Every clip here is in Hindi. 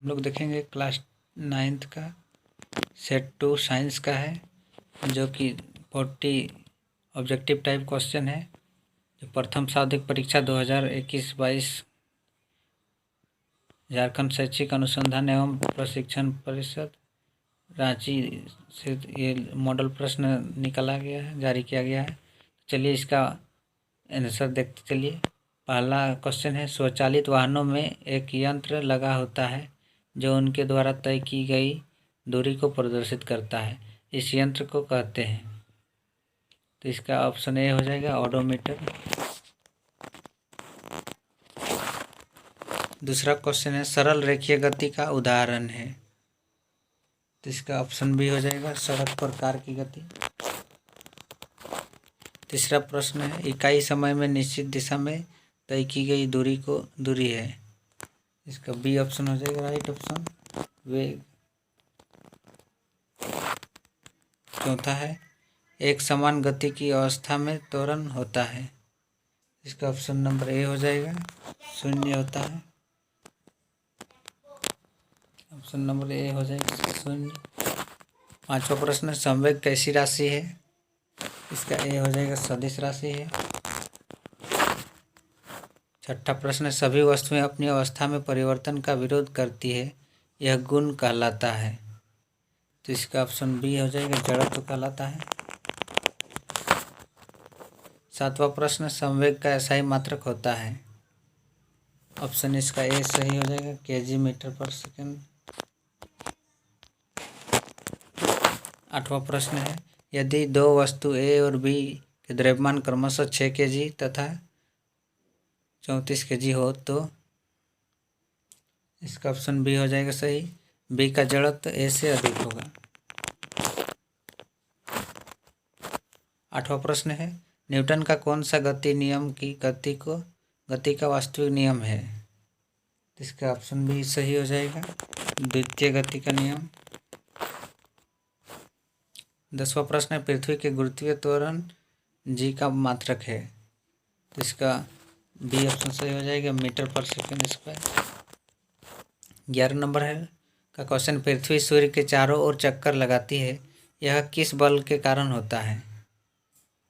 हम लोग देखेंगे क्लास 9th का सेट 2 साइंस का है, जो कि 40 ऑब्जेक्टिव टाइप क्वेश्चन है। जो प्रथम शाब्दिक परीक्षा 2021-22 झारखंड शैक्षिक अनुसंधान एवं प्रशिक्षण परिषद रांची से ये मॉडल प्रश्न निकाला गया है, जारी किया गया है। चलिए इसका आंसर देखते चलिए। पहला क्वेश्चन है, स्वचालित वाहनों में एक यंत्र लगा होता है जो उनके द्वारा तय की गई दूरी को प्रदर्शित करता है। इस यंत्र को कहते हैं। तो इसका ऑप्शन ए हो जाएगा ऑडोमीटर। दूसरा क्वेश्चन है, सरल रेखीय गति का उदाहरण है। तो इसका ऑप्शन बी हो जाएगा सड़क पर कार की गति। तीसरा प्रश्न है, इकाई समय में निश्चित दिशा में तय की गई दूरी है। इसका बी ऑप्शन हो जाएगा राइट ऑप्शन वेग। चौथा है, एक समान गति की अवस्था में त्वरण होता है। इसका ऑप्शन नंबर ए हो जाएगा 0 होता है। ऑप्शन नंबर ए हो जाएगा 0। पांचवा प्रश्न, संवेग कैसी राशि है। इसका ए हो जाएगा सदिश राशि है। छठा प्रश्न, सभी वस्तुएं अपनी अवस्था में परिवर्तन का विरोध करती है, यह गुण कहलाता है। तो इसका ऑप्शन बी हो जाएगा जड़त्व कहलाता है। सातवां प्रश्न, संवेग का SI मात्रक होता है। ऑप्शन इसका ए सही हो जाएगा kg मीटर पर सेकंड। आठवां प्रश्न है, यदि दो वस्तु ए और बी के द्रव्यमान क्रमशः 6 kg तथा 34 kg हो तो इसका ऑप्शन बी हो जाएगा सही, बी का जड़त्व ए से अधिक होगा। आठवां प्रश्न है, न्यूटन का कौन सा गति नियम की गति का वास्तविक नियम है। इसका ऑप्शन बी सही हो जाएगा द्वितीय गति का नियम। 10वां प्रश्न है, पृथ्वी के गुरुत्वीय त्वरण जी का मात्रक है। तो इसका बी ऑप्शन सही हो जाएगा मीटर पर सेकंड स्क्वायर। 11 नंबर है का क्वेश्चन, पृथ्वी सूर्य के चारों ओर चक्कर लगाती है, यह किस बल के कारण होता है।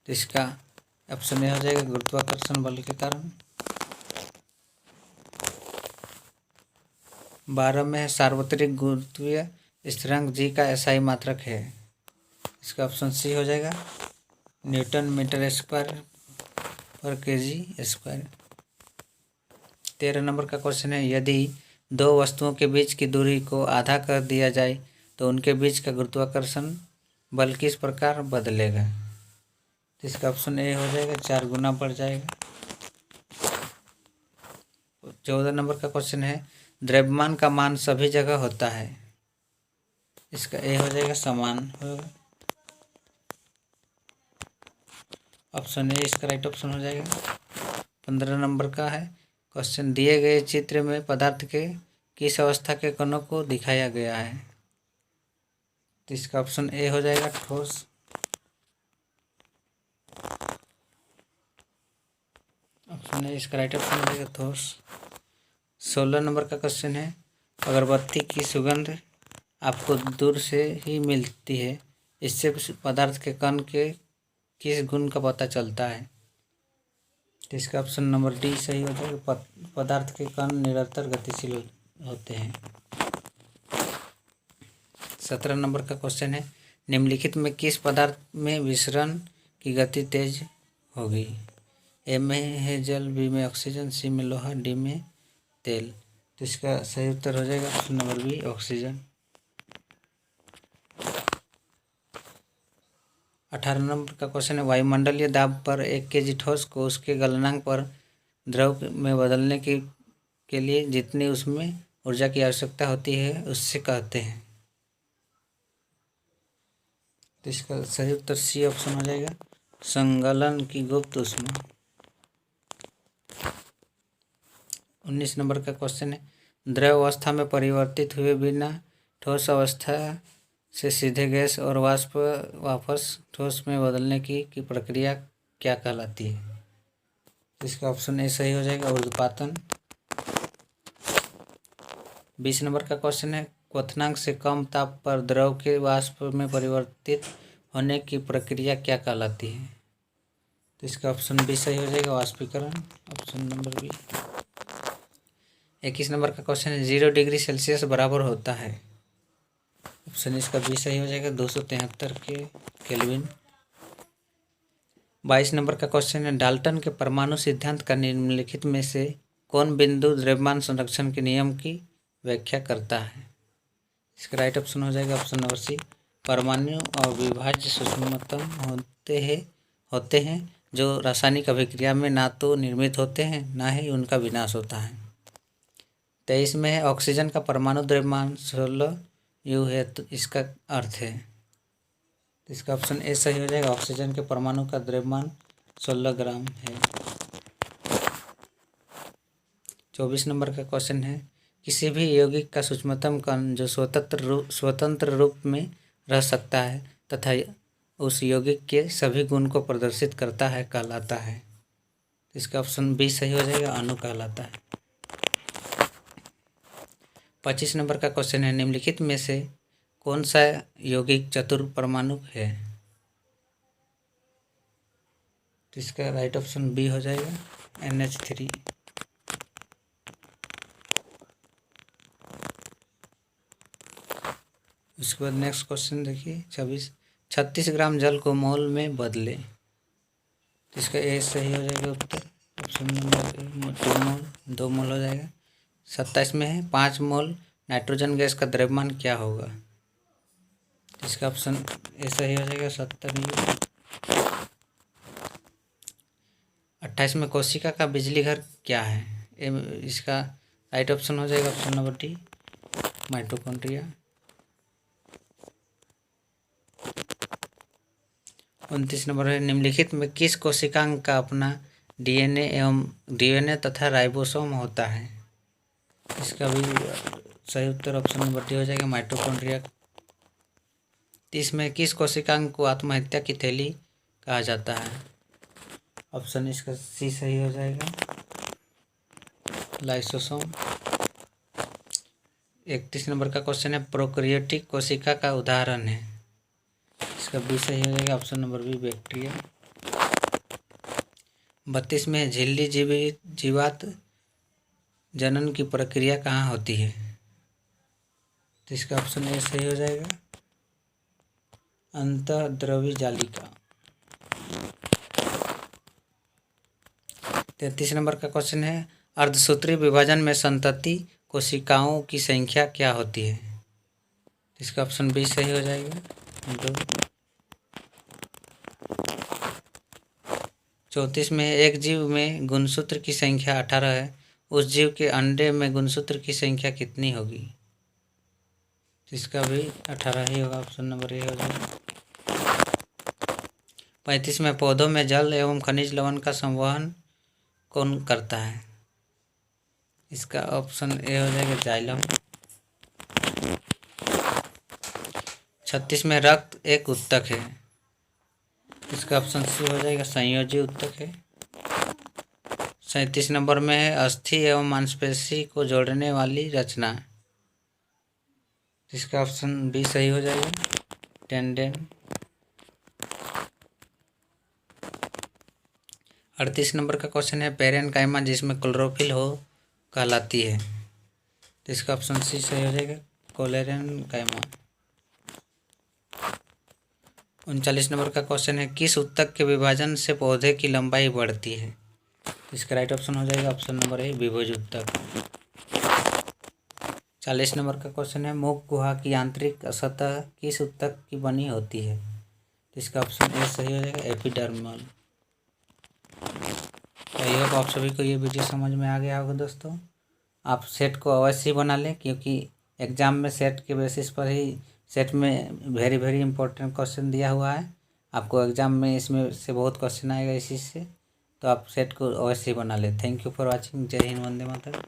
तो इसका ऑप्शन ए हो जाएगा गुरुत्वाकर्षण बल के कारण। 12 में है, सार्वत्रिक गुरुत्वीय स्थिरांक जी का SI मात्रक है। इसका ऑप्शन सी हो जाएगा न्यूटन मीटर स्क्वायर पर kg स्क्वायर। 13 नंबर का क्वेश्चन है, यदि दो वस्तुओं के बीच की दूरी को आधा कर दिया जाए तो उनके बीच का गुरुत्वाकर्षण बल किस प्रकार बदलेगा। तो इसका ऑप्शन ए हो जाएगा 4 गुना बढ़ जाएगा। 14 नंबर का क्वेश्चन है, द्रव्यमान का मान सभी जगह होता है। इसका ए हो जाएगा समान होगा। ऑप्शन ए इसका राइट ऑप्शन हो जाएगा। 15 नंबर का है क्वेश्चन, दिए गए चित्र में पदार्थ के किस अवस्था के कणों को दिखाया गया है। तो इसका ऑप्शन ए हो जाएगा ठोस। ऑप्शन ए इसका राइट ऑप्शन हो जाएगा ठोस। 16 नंबर का क्वेश्चन है, अगरबत्ती की सुगंध आपको दूर से ही मिलती है, इससे पदार्थ के कण के किस गुण का पता चलता है। तो इसका ऑप्शन नंबर डी सही हो जाएगा पदार्थ के कण निरंतर गतिशील होते हैं। 17 नंबर का क्वेश्चन है, निम्नलिखित में किस पदार्थ में विसरण की गति तेज होगी। ए में है जल, बी में ऑक्सीजन, सी में लोहा, डी में तेल। तो इसका सही उत्तर हो जाएगा option number B oxygen. 18 number का क्वेश्चन है, वायुमंडलीय दाब पर 1 kg ठोस को उसके गलनांक पर द्रव में बदलने के लिए जितनी उसमें ऊर्जा की आवश्यकता होती है उससे कहते हैं। तो इसका सही उत्तर सी ऑप्शन हो जाएगा संगलन की गुप्त ऊष्मा। 19 नंबर का क्वेश्चन है, द्रव अवस्था में परिवर्तित हुए बिना ठोस अवस्था से सीधे गैस और वाष्प वापस ठोस में बदलने की प्रक्रिया क्या कहलाती है। तो इसका ऑप्शन ए सही हो जाएगा ऊर्ध्वपातन। 20 नंबर का क्वेश्चन है क्वथनांक से कम ताप पर द्रव के वाष्प में परिवर्तित होने की प्रक्रिया क्या कहलाती है? तो इसका ऑप्शन बी सही हो जाएगा, वाष्पीकरण, ऑप्शन नंबर बी। 21 नंबर का क्वेश्चन है 0 डिग्री सेल्सियस बराबर होता है, ऑप्शन इसका बी सही हो जाएगा, 273 के केल्विन। 22 नंबर का क्वेश्चन है डाल्टन के परमाणु सिद्धांत का निम्नलिखित में से कौन बिंदु द्रव्यमान संरक्षण के नियम की व्याख्या करता है? इसका राइट ऑप्शन हो जाएगा ऑप्शन नंबर सी, परमाणु अविभाज्य सूक्ष्मतम होते हैं जो रासायनिक अभिक्रिया में ना तो निर्मित होते हैं ना ही उनका विनाश होता है। 23 में है ऑक्सीजन का परमाणु द्रव्यमान 16 यू है, तो इसका अर्थ है, इसका ऑप्शन ए सही हो जाएगा, ऑक्सीजन के परमाणु का द्रव्यमान 16 ग्राम है। 24 नंबर का क्वेश्चन है किसी भी यौगिक का सूक्ष्मतम कण जो स्वतंत्र रूप में रह सकता है तथा उस यौगिक के सभी गुण को प्रदर्शित करता है कहलाता है? इसका ऑप्शन बी सही हो जाएगा, अणु कहलाता है। 25 नंबर का क्वेश्चन है निम्नलिखित में से कौन सा यौगिक चतुर्परमाणु है? तो इसका राइट ऑप्शन बी हो जाएगा, NH3। उसके बाद नेक्स्ट क्वेश्चन देखिए 36 ग्राम जल को मोल में बदले, तो इसका ए सही हो जाएगा उत्तर, ऑप्शन नंबर 2 मोल हो जाएगा। 27 में है 5 मोल नाइट्रोजन गैस का द्रव्यमान क्या होगा? इसका ऑप्शन ए सही हो जाएगा, 70 यू। 28 में कोशिका का बिजली घर क्या है? इसका राइट ऑप्शन हो जाएगा option number D, mitochondria. 29 number है निम्नलिखित में किस कोशिकांग का अपना डीएनए तथा राइबोसोम होता है? इसका भी सही उत्तर ऑप्शन नंबर डी हो जाएगा, माइटोकॉन्ड्रिया। 30 में किस कोशिकांग को आत्महत्या की थैली कहा जाता है? ऑप्शन इसका सी सही हो जाएगा, लाइसोसोम। 31 नंबर का क्वेश्चन है प्रोकैरियोटिक कोशिका का उदाहरण है, इसका बी सही हो जाएगा, ऑप्शन नंबर बी, बैक्टीरिया। 32 में झिल्ली जीवात जनन की प्रक्रिया कहाँ होती है? तो इसका ऑप्शन ए सही हो जाएगा, अंतःद्रवी जालिका। 33 नंबर का क्वेश्चन है अर्धसूत्री विभाजन में संतति कोशिकाओं की संख्या क्या होती है? इसका ऑप्शन बी सही हो जाएगा, 2। 34 में एक जीव में गुणसूत्र की संख्या 18 है, उस जीव के अंडे में गुणसूत्र की संख्या कितनी होगी? इसका भी 18 ही होगा, ऑप्शन नंबर ए हो जाएगा। 35 में पौधों में जल एवं खनिज लवण का संवहन कौन करता है? इसका ऑप्शन ए हो जाएगा, जाइलम। 36 में रक्त एक उत्तक है, इसका ऑप्शन सी हो जाएगा, संयोजी उत्तक है। 37 नंबर में है अस्थि एवं मांसपेशी को जोड़ने वाली रचना, इसका ऑप्शन बी सही हो जाएगा, टेंडेन। 38 नंबर का क्वेश्चन है पेरेन्काइमा जिसमें क्लोरोफिल हो कहलाती है, तो इसका ऑप्शन सी सही हो जाएगा, कोलेरेन्काइमा। 39 नंबर का क्वेश्चन है किस उत्तक के विभाजन से पौधे की लंबाई बढ़ती है? इसका राइट ऑप्शन हो जाएगा ऑप्शन नंबर ए, विभुज उत्तक। 40 नंबर का क्वेश्चन है मुख गुहा की आंतरिक सतह किस उत्तक की बनी होती है? इसका ऑप्शन ए सही हो जाएगा, एपिडर्मल। आई होप आप सभी को ये वीडियो समझ में आ गया होगा दोस्तों। आप सेट को अवश्य ही बना लें क्योंकि एग्ज़ाम में सेट के बेसिस पर ही सेट में वेरी इंपॉर्टेंट क्वेश्चन दिया हुआ है। आपको एग्ज़ाम में इसमें से बहुत क्वेश्चन आएगा इसी से, तो आप सेट को अवश्य ही बना लें। Thank you for watching. जय हिंद, वंदे मातरम।